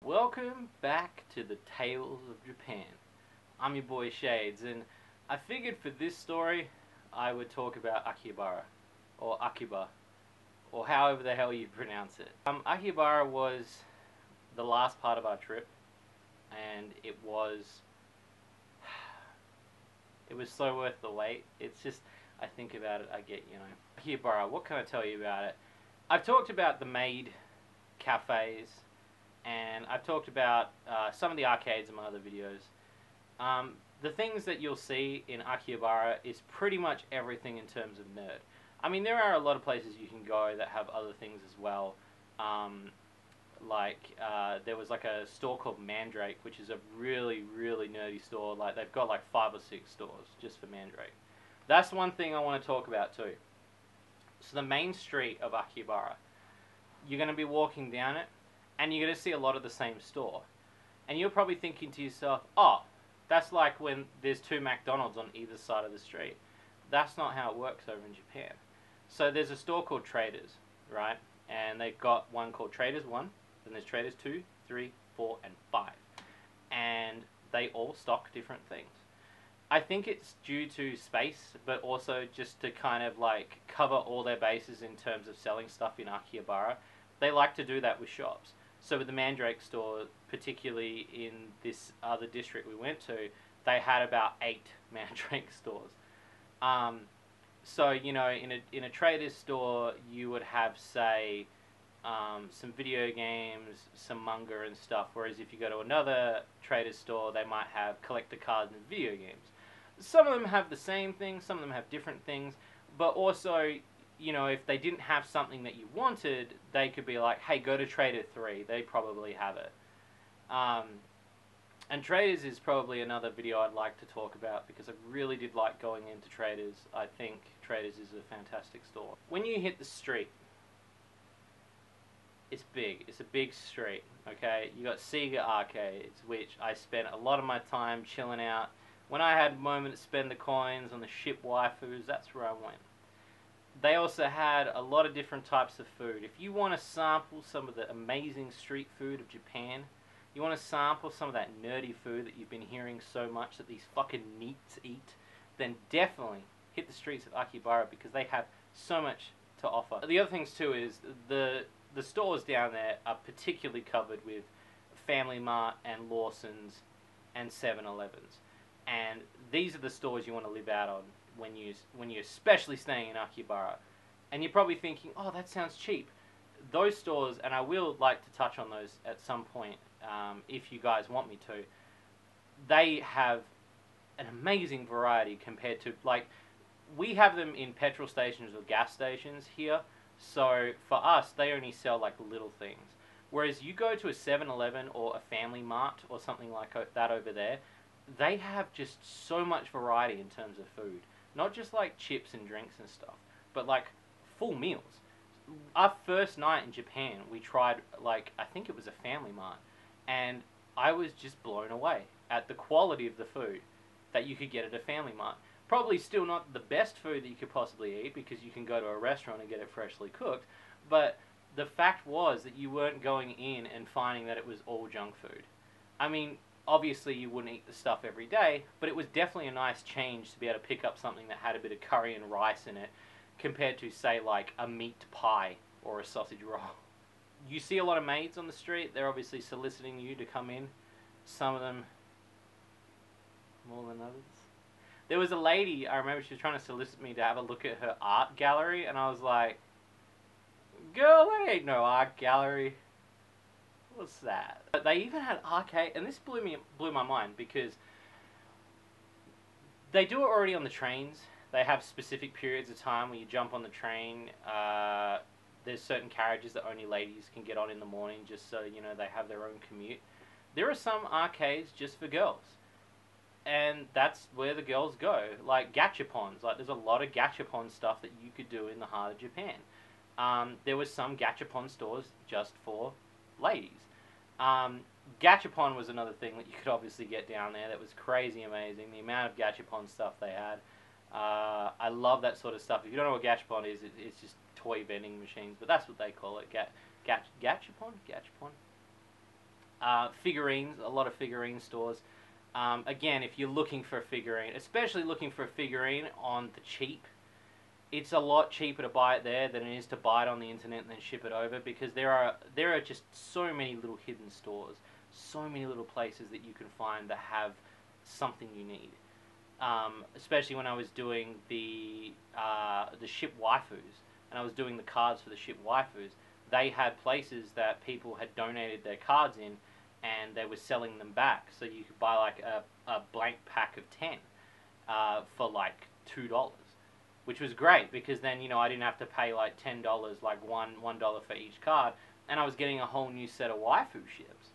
Welcome back to the Tales of Japan. I'm your boy Shades, and I figured for this story I would talk about Akihabara, or Akiba, or however the hell you pronounce it. Akihabara was the last part of our trip, and it was so worth the wait. It's just, I think about it, I get, Akihabara, what can I tell you about it? I've talked about the maid cafes, and I've talked about some of the arcades in my other videos. The things that you'll see in Akihabara is pretty much everything in terms of nerd. I mean, there are a lot of places you can go that have other things as well. There was like a store called Mandrake, which is a really, really nerdy store. Like, they've got like 5 or 6 stores just for Mandrake. That's one thing I want to talk about too. So the main street of Akihabara, you're going to be walking down it, and you're going to see a lot of the same store. And you're probably thinking to yourself, oh, that's like when there's 2 McDonald's on either side of the street. That's not how it works over in Japan. So there's a store called Traders, right? And they've got one called Traders 1, then there's Traders 2, 3, 4, and 5. And they all stock different things. I think it's due to space, but also just to kind of like cover all their bases in terms of selling stuff in Akihabara. They like to do that with shops. So with the Mandrake store, particularly in this other district we went to, they had about 8 Mandrake stores. So in a trader's store, you would have, say, some video games, some manga and stuff. Whereas if you go to another trader's store, they might have collector cards and video games. Some of them have the same thing, some of them have different things, but also, if they didn't have something that you wanted, they could be like, hey, go to Trader 3, they probably have it. And Traders is probably another video I'd like to talk about, because I really did like going into Traders. I think Traders is a fantastic store. When you hit the street, it's big. It's a big street, okay? You got Sega arcades, which I spent a lot of my time chilling out. When I had a moment to spend the coins on the ship waifus, that's where I went. They also had a lot of different types of food. If you want to sample some of the amazing street food of Japan, you want to sample some of that nerdy food that you've been hearing so much that these fucking neets eat, then definitely hit the streets of Akihabara, because they have so much to offer. The other things too is the stores down there are particularly covered with Family Mart and Lawson's and 7-Elevens. And these are the stores you want to live out on when you're especially staying in Akihabara. And you're probably thinking, oh, that sounds cheap. Those stores, and I will like to touch on those at some point if you guys want me to, they have an amazing variety compared to, like, we have them in petrol stations or gas stations here. So for us, they only sell like little things. Whereas you go to a 7-Eleven or a Family Mart or something like that over there, they have just so much variety in terms of food. Not just like chips and drinks and stuff, but like full meals. Our first night in Japan, we tried, like, I think it was a Family Mart, and I was just blown away at the quality of the food that you could get at a Family Mart. Probably still not the best food that you could possibly eat, because you can go to a restaurant and get it freshly cooked, but the fact was that you weren't going in and finding that it was all junk food. I mean, obviously you wouldn't eat the stuff every day, but it was definitely a nice change to be able to pick up something that had a bit of curry and rice in it, compared to, say, like a meat pie or a sausage roll. You see a lot of maids on the street. They're obviously soliciting you to come in. Some of them more than others. There was a lady, I remember, she was trying to solicit me to have a look at her art gallery, and I was like, girl, that ain't no art gallery. What's that? But they even had arcade, and this blew my mind, because they do it already on the trains. They have specific periods of time where you jump on the train. There's certain carriages that only ladies can get on in the morning, just so, they have their own commute. There are some arcades just for girls, and that's where the girls go. Like gachapons. Like, there's a lot of gachapon stuff that you could do in the heart of Japan. There was some gachapon stores just for ladies. Gachapon was another thing that you could obviously get down there that was crazy amazing. The amount of gachapon stuff they had. I love that sort of stuff. If you don't know what gachapon is, it's just toy vending machines, but that's what they call it. Gachapon? Gachapon? Figurines, a lot of figurine stores. Again, if you're looking for a figurine, especially looking for a figurine on the cheap, it's a lot cheaper to buy it there than it is to buy it on the internet and then ship it over, because there are just so many little hidden stores, so many little places that you can find that have something you need. Especially when I was doing the ship waifus, and I was doing the cards for the ship waifus, they had places that people had donated their cards in, and they were selling them back. So you could buy like a blank pack of 10 for like $2, which was great, because then, you know, I didn't have to pay like $10, like $1 for each card, and I was getting a whole new set of waifu ships.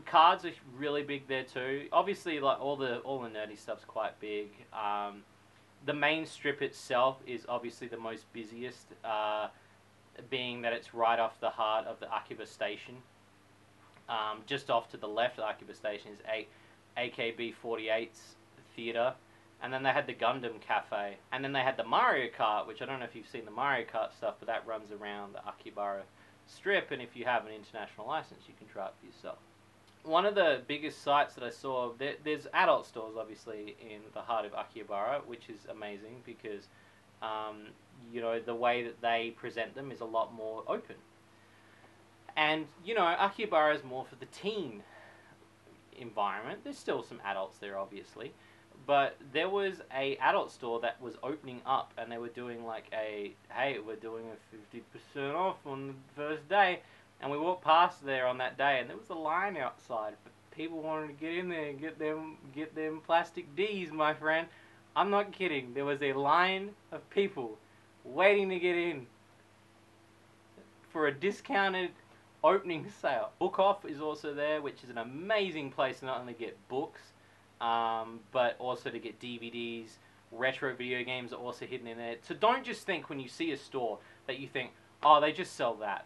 Cards are really big there too. Obviously, like all the nerdy stuff's quite big. The main strip itself is obviously the most busiest, being that it's right off the heart of the Akiba station. Just off to the left of the Akiba station is AKB48's theater, and then they had the Gundam Cafe, and then they had the Mario Kart, which I don't know if you've seen the Mario Kart stuff, but that runs around the Akihabara strip, and if you have an international license, you can try it for yourself. One of the biggest sites that I saw, there's adult stores obviously in the heart of Akihabara, which is amazing because, you know, the way that they present them is a lot more open. And, you know, Akihabara is more for the teen environment. There's still some adults there, obviously. But there was a adult store that was opening up, and they were doing like hey, we're doing a 50% off on the first day. And we walked past there on that day, and there was a line outside. But people wanted to get in there and get them plastic D's, my friend. I'm not kidding. There was a line of people waiting to get in for a discounted opening sale. Book Off is also there, which is an amazing place to not only get books, but also to get DVDs. Retro video games are also hidden in there. So don't just think when you see a store that you think, oh, they just sell that.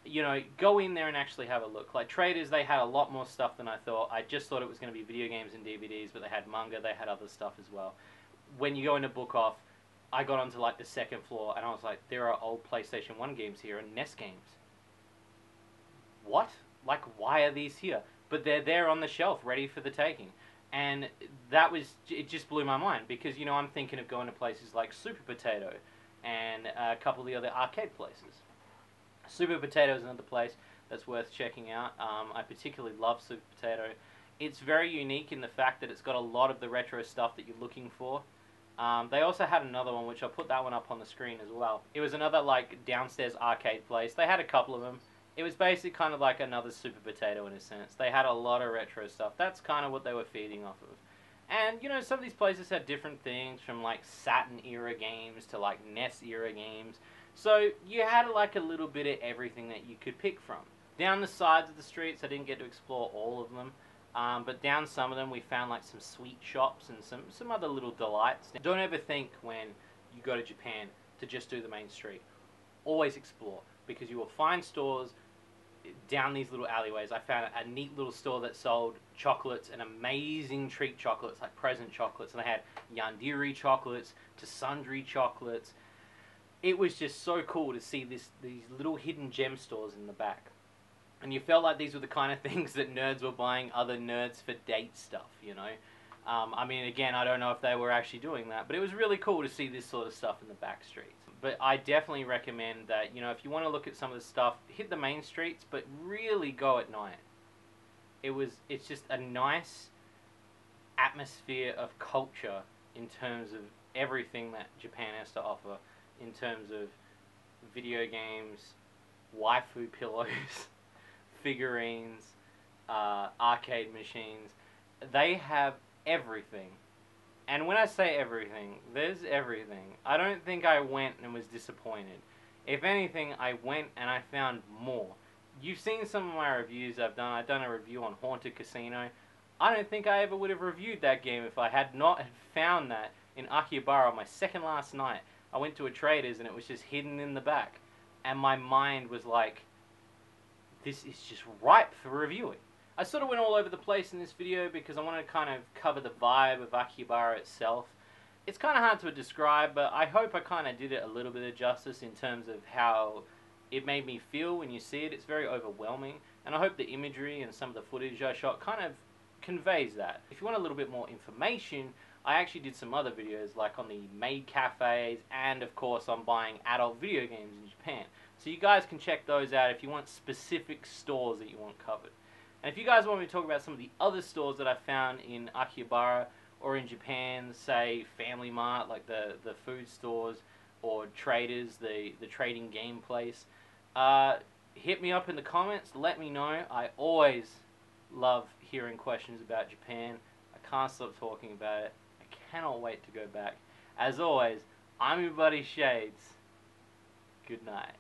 You know, go in there and actually have a look. Like Traders, they had a lot more stuff than I thought. I just thought it was going to be video games and DVDs, but they had manga, they had other stuff as well. When you go into Book Off, I got onto like the second floor, and I was like, there are old PlayStation 1 games here and NES games. What? Like, why are these here? But they're there on the shelf, ready for the taking. And that was, it just blew my mind, because, you know, I'm thinking of going to places like Super Potato and a couple of the other arcade places. Super Potato is another place that's worth checking out. I particularly love Super Potato. It's very unique in the fact that it's got a lot of the retro stuff that you're looking for. They also had another one, which I'll put that one up on the screen as well. It was another like downstairs arcade place. They had a couple of them. It was basically kind of like another Super Potato in a sense. They had a lot of retro stuff. That's kind of what they were feeding off of. And, you know, some of these places had different things, from like Saturn era games to like NES era games. So you had like a little bit of everything that you could pick from. Down the sides of the streets, I didn't get to explore all of them, but down some of them we found like some sweet shops and some other little delights. Don't ever think when you go to Japan to just do the main street. Always explore, because you will find stores down these little alleyways. I found a neat little store that sold chocolates and amazing treat chocolates, like present chocolates, and they had yandere chocolates to sundry chocolates. It was just so cool to see these little hidden gem stores in the back. And you felt like these were the kind of things that nerds were buying other nerds for date stuff, you know. I mean, again, I don't know if they were actually doing that, but it was really cool to see this sort of stuff in the back streets. But I definitely recommend that, you know, if you want to look at some of the stuff, hit the main streets, but really go at night. It's just a nice atmosphere of culture in terms of everything that Japan has to offer, in terms of video games, waifu pillows, figurines, arcade machines. They have everything. And when I say everything, there's everything. I don't think I went and was disappointed. If anything, I went and I found more. You've seen some of my reviews I've done. I've done a review on Haunted Casino. I don't think I ever would have reviewed that game if I had not found that in Akihabara my second last night. I went to a Trader's and it was just hidden in the back. And my mind was like, this is just ripe for reviewing. I sort of went all over the place in this video because I wanted to kind of cover the vibe of Akihabara itself. It's kind of hard to describe, but I hope I kind of did it a little bit of justice in terms of how it made me feel when you see it. It's very overwhelming, and I hope the imagery and some of the footage I shot kind of conveys that. If you want a little bit more information, I actually did some other videos like on the maid cafes and of course on buying adult video games in Japan. So you guys can check those out if you want specific stores that you want covered. And if you guys want me to talk about some of the other stores that I found in Akihabara or in Japan, say Family Mart, like the food stores, or Traders, the trading game place, hit me up in the comments, let me know. I always love hearing questions about Japan. I can't stop talking about it. I cannot wait to go back. As always, I'm your buddy Shades. Good night.